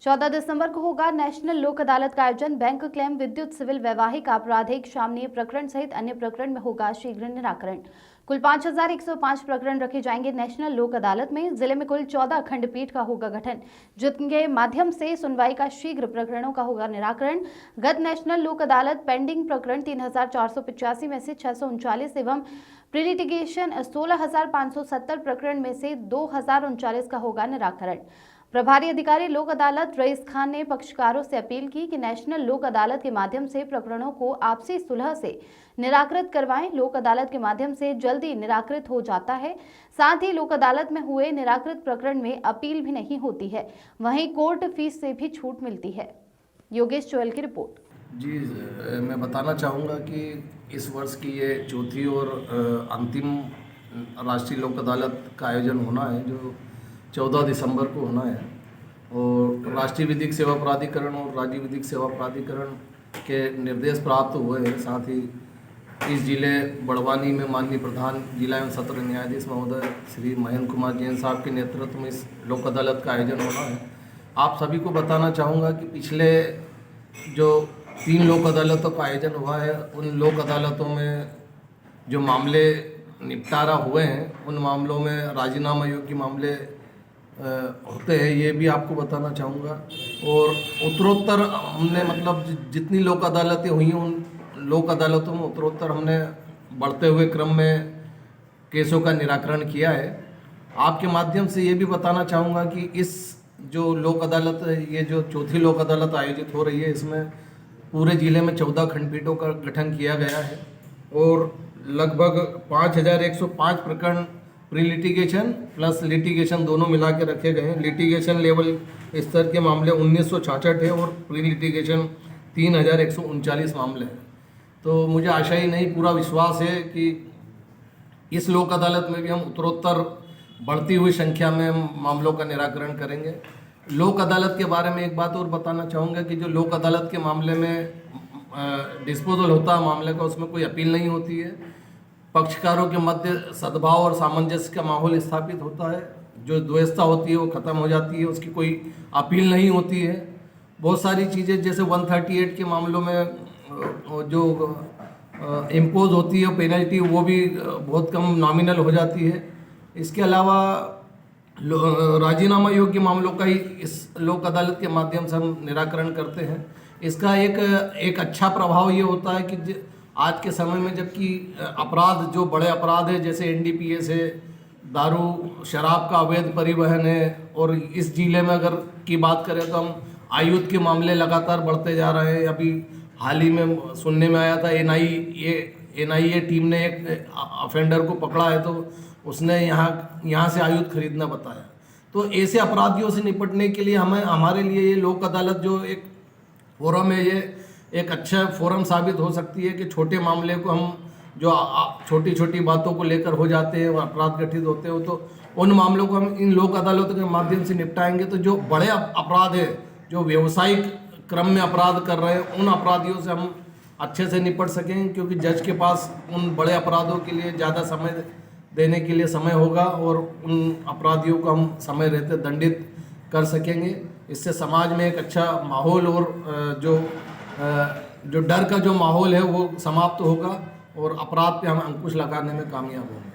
14 दिसंबर को होगा नेशनल लोक अदालत का आयोजन। बैंक क्लेम, विद्युत, सिविल, वैवाहिक, आपराधिक, सामान्य प्रकरण सहित अन्य प्रकरण में होगा शीघ्र निराकरण। कुल 5105 प्रकरण रखे जाएंगे नेशनल लोक अदालत में। जिले में कुल 14 खंडपीठ का होगा गठन, जिनके माध्यम से सुनवाई का शीघ्र प्रकरणों का होगा निराकरण। गत नेशनल लोक अदालत पेंडिंग प्रकरण 3485 में से 639 एवं प्रीलिटिगेशन 16570 प्रकरण में से 2039 का होगा निराकरण। प्रभारी अधिकारी लोक अदालत रईस खान ने पक्षकारों से अपील की कि नेशनल लोक अदालत के माध्यम से प्रकरणों को आपसी सुलह से निराकृत करवाएं। लोक अदालत के माध्यम से जल्दी निराकृत हो जाता है। साथ ही लोक अदालत में हुए निराकृत प्रकरण में अपील भी नहीं होती है, वहीं कोर्ट फीस से भी छूट मिलती है। योगेश चोयल की रिपोर्ट। जी, मैं बताना चाहूँगा कि इस वर्ष की ये चौथी और अंतिम राष्ट्रीय लोक अदालत का आयोजन होना है, जो 14 दिसंबर को होना है। और राष्ट्रीय विधिक सेवा प्राधिकरण और राज्य विधिक सेवा प्राधिकरण के निर्देश प्राप्त हुए हैं। साथ ही इस जिले बड़वानी में माननीय प्रधान जिला एवं सत्र न्यायाधीश महोदय श्री महेंद्र कुमार जैन साहब के नेतृत्व में इस लोक अदालत का आयोजन होना है। आप सभी को बताना चाहूँगा कि पिछले जो 3 लोक अदालतों का आयोजन हुआ है, उन लोक अदालतों में जो मामले निपटारा हुए हैं, उन मामलों में राजीनामा योग्य मामले होते हैं, ये भी आपको बताना चाहूँगा। और उत्तरोत्तर हमने मतलब जितनी लोक अदालतें हुई हैं, उन लोक अदालतों में उत्तरोत्तर हमने बढ़ते हुए क्रम में केसों का निराकरण किया है। आपके माध्यम से ये भी बताना चाहूँगा कि इस जो लोक अदालत है, ये जो चौथी लोक अदालत आयोजित हो रही है, इसमें पूरे ज़िले में 14 खंडपीठों का गठन किया गया है और लगभग 5105 प्रकरण प्री लिटिगेशन प्लस लिटिगेशन दोनों मिला के रखे गए हैं। लिटिगेशन लेवल स्तर के मामले 1966 है और प्री लिटिगेशन 3139 मामले हैं। तो मुझे आशा ही नहीं, पूरा विश्वास है कि इस लोक अदालत में भी हम उत्तरोत्तर बढ़ती हुई संख्या में मामलों का निराकरण करेंगे। लोक अदालत के बारे में एक बात और बताना चाहूँगा कि जो लोक अदालत के मामले में डिस्पोजल होता है मामले का, उसमें कोई अपील नहीं होती है। पक्षकारों के मध्य सद्भाव और सामंजस्य का माहौल स्थापित होता है। जो द्वेषता होती है वो ख़त्म हो जाती है, उसकी कोई अपील नहीं होती है। बहुत सारी चीज़ें जैसे 138 के मामलों में जो इम्पोज होती है पेनल्टी, वो भी बहुत कम नॉमिनल हो जाती है। इसके अलावा राजीनामा योग्य मामलों का ही इस लोक अदालत के माध्यम से हम निराकरण करते हैं। इसका एक अच्छा प्रभाव ये होता है कि आज के समय में जबकि अपराध जो बड़े अपराध है जैसे NDPS है, दारू शराब का अवैध परिवहन है, और इस जिले में अगर की बात करें तो हम आयुध के मामले लगातार बढ़ते जा रहे हैं। अभी हाल ही में सुनने में आया था NIA टीम ने एक ऑफेंडर को पकड़ा है, तो उसने यहाँ से आयुध खरीदना बताया। तो ऐसे अपराधियों से निपटने के लिए हमारे लिए ये लोक अदालत जो एक फोरम है, ये एक अच्छा फोरम साबित हो सकती है कि छोटे मामले को हम जो छोटी छोटी बातों को लेकर हो जाते हैं, अपराध गठित होते हो, तो उन मामलों को हम इन लोक अदालतों के माध्यम से निपटाएंगे। तो जो बड़े अपराध है, जो व्यवसायिक क्रम में अपराध कर रहे हैं, उन अपराधियों से हम अच्छे से निपट सकेंगे, क्योंकि जज के पास उन बड़े अपराधों के लिए ज़्यादा समय देने के लिए समय होगा और उन अपराधियों को हम समय रहते दंडित कर सकेंगे। इससे समाज में एक अच्छा माहौल और जो डर का जो माहौल है वो समाप्त होगा और अपराध पे हम अंकुश लगाने में कामयाब होंगे।